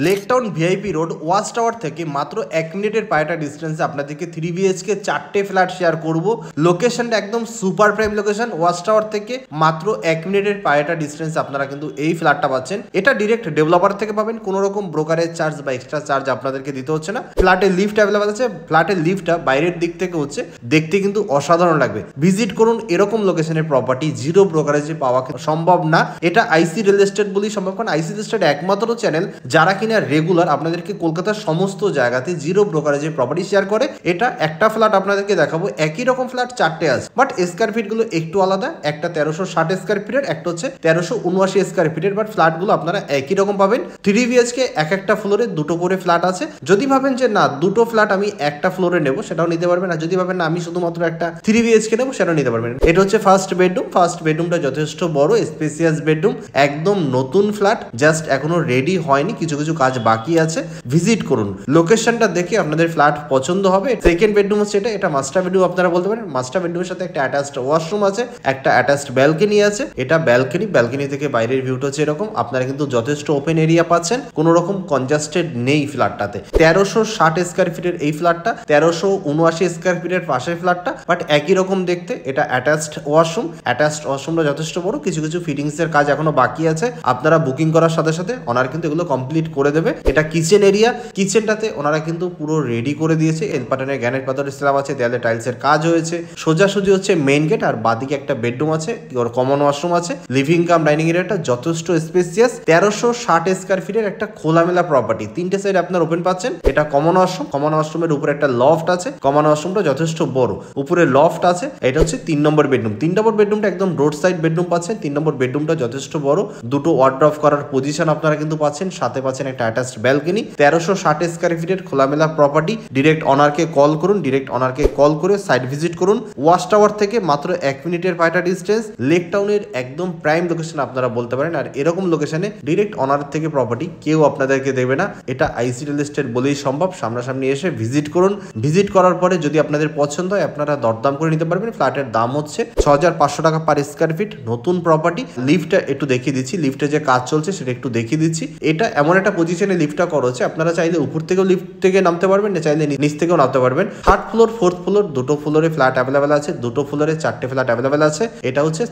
Lake Town VIP road watch tower থেকে মাত্র 1 মিনিটের পায়টা ডিস্টেন্সে আপনাদেরকে 3 বিএইচকে 4টে ফ্ল্যাট শেয়ার করব। লোকেশনটা একদম super prime location. Watch tower থেকে মাত্র 1 মিনিটের পায়টা ডিস্টেন্সে আপনারা কিন্তু এই ফ্ল্যাটটা পাচ্ছেন। এটা ডিরেক্ট ডেভেলপার থেকে পাবেন, কোনো রকম ব্রোকারেজ চার্জ বা এক্সট্রা চার্জ আপনাদেরকে দিতে হচ্ছে না। ফ্ল্যাটের লিফট অ্যাভেলেবল আছে। ফ্ল্যাটের লিফটটা বাইরের দিক থেকে হচ্ছে, দেখতে কিন্তু অসাধারণ লাগবে। ভিজিট করুন। এরকম লোকেশনের প্রপার্টি জিরো ব্রোকারেজে পাওয়া সম্ভব না। এটা আইসি রিয়েল এস্টেট বলেই সম্ভব, কারণ আইসি রিয়েল এস্টেট একমাত্র চ্যানেল যারা কিনা রেগুলার আপনাদেরকে কলকাতার সমস্ত জায়গাতে জিরো ব্রোকারেজে প্রপার্টি শেয়ার করে। এটা একটা ফ্ল্যাট আপনাদেরকে দেখাবো, একই রকম ফ্ল্যাট 4টে আছে, বাট স্কয়ার ফিট গুলো একটু আলাদা। একটা 1360 স্কয়ার ফিটের, একটা হচ্ছে 1379 স্কয়ার ফিটের, বাট ফ্ল্যাট গুলো আপনারা একই রকম পাবেন। 3 বিএইচকে এক একটা ফ্লোরে দুটো করে ফ্ল্যাট আছে। যদি ভাবেন যে না দুটো ফ্ল্যাট আমি একটা ফ্লোরে নেবো, সেটাও নিতে পারবেন। আর যদি ভাবেন না আমি শুধুমাত্র একটা 3 বিএইচকে নেবো, সেটাও নিতে পারবেন। এটা হচ্ছে ফার্স্ট বেডরুম। ফার্স্ট বেডরুমটা যথেষ্ট বড়, স্পেসিয়াস বেডরুম, একদম নতুন ফ্ল্যাট, জাস্ট এখনো রেডি হয়নি, কিছু কিছু কাজ বাকি আছে। ভিজিট করুন। লোকেশনটা দেখে আপনাদের ফ্ল্যাট পছন্দ হবে। সেকেন্ড বেডরুম হচ্ছে এটা মাস্টার বেডরুম আপনারা বলতে পারেন। মাস্টার বেডরুমের সাথে একটা অ্যাটাচড ওয়াশরুম আছে, একটা অ্যাটাচড ব্যালকনি আছে। এটা ব্যালকনি থেকে বাইরের ভিউটা হচ্ছে এরকম। আপনারা কিন্তু যথেষ্ট ওপেন এরিয়া পাচ্ছেন, কোনো রকম কনজাস্টেড নেই ফ্ল্যাটটাতে। 1360 স্কয়ার ফিটের এই ফ্ল্যাটটা, 1379 স্কয়ার ফিটের পাশের ফ্ল্যাটটা, বাট একই রকম দেখতে। এটা অ্যাটাচড ওয়াশরুম। অ্যাটাচড ওয়াশরুমটা যথেষ্ট বড়, কিছু কিছু ফিটিংস এর কাজ এখনো বাকি আছে। আপনারা বুকিং করার সাথে সাথে ওনার কিন্তু এগুলো কমপ্লিট করে দেবে। এটা কিচেন এরিয়া। কিচেনটাতে ওনারা কিন্তু পুরো রেডি করে দিয়েছে। এল প্যাটার্নের গ্যানেট পাথরের স্ল্যাব আছে, দেয়ালে টাইলসের কাজ হয়েছে। সোজাসুজি হচ্ছে মেইন গেট, আর বাদিকে একটা বেডরুম আছে, কমন ওয়াশরুম আছে। লিভিং কাম ডাইনিং এরিয়াটা যথেষ্ট স্পেসিয়াস। 1360 স্কয়ার ফিটের একটা খোলামেলা প্রপার্টি, 3টে সাইড আপনার ওপেন পাচ্ছেন। এটা কমন ওয়াশরুম। কমন ওয়াশরুমের উপরে একটা লফট আছে। কমন ওয়াশরুমটা যথেষ্ট বড়, উপরে লফট আছে। এটা হচ্ছে 3 নম্বর বেডরুম। 3 নম্বর বেডরুমটা একদম রোড সাইড বেডরুম পাচ্ছেন। 3 নম্বর বেডরুমটা যথেষ্ট বড়, দুটো ওয়ার্ড্রপ করার পজিশন আপনারা কিন্তু পাচ্ছেন। সাথে পাচ্ছেন একটা অ্যাটাচড ব্যালকনি। 1360 স্কয়ার ফিটের খোলামেলা প্রপার্টি। ডিরেক্ট অনারকে কল করুন। ডিরেক্ট অনারকে কল করে সাইট ভিজিট করুন। ওয়াচ টাওয়ার থেকে মাত্র 1 মিনিটের পায়টা ডিস্টেন্স। লেক টাউনের একদম প্রাইম লোকেশন আপনারা বলতে পারেন। আর এরকম লোকেশনে ডিরেক্ট অনার থেকে প্রপার্টি কেউ আপনাদেরকে দেবে না। এটা আইসি রিয়েল এস্টেট বলেই সম্ভব। সামনাসামনি এসে ভিজিট করুন। ভিজিট করার পরে যদি আপনাদের পছন্দ হয় আপনারা দরদাম করে নিতে পারবেন। ফ্ল্যাটের দাম হচ্ছে 6500 টাকা পার স্কয়ার ফিট। নতুন প্রপার্টি। লিফটটা একটু দেখিয়ে দিচ্ছি, লিফটে যে কাজ চলছে সেটা একটু দেখিয়ে দিচ্ছি। এটা এমন একটা পজিশনে লিফটটা করা হচ্ছে, আপনারা চাইলে উপর থেকেও লিফট থেকে নামতে পারবেন, না চাইলে নিচ থেকেও নামতে পারবেন। 3rd ফ্লোর 4th ফ্লোর দুটো ফ্লোরে ফ্ল্যাট অ্যাভেলেবেল আছে। দুটো ফ্লোরে 4টে ফ্ল্যাট অ্যাভেলেবেল আছে। এটা হচ্ছে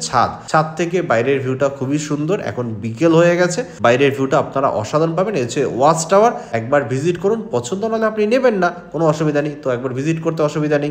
ছাদ থেকে বাইরের ভিউটা খুবই সুন্দর। এখন বিকেল হয়ে গেছে, বাইরের ভিউটা আপনারা অসাধারণ পাবেন। এই হচ্ছে ওয়াচ টাওয়ার। একবার ভিজিট করুন, পছন্দ হলে আপনি নেবেন না, কোনো অসুবিধা নেই, তো একবার ভিজিট করতে অসুবিধা নেই।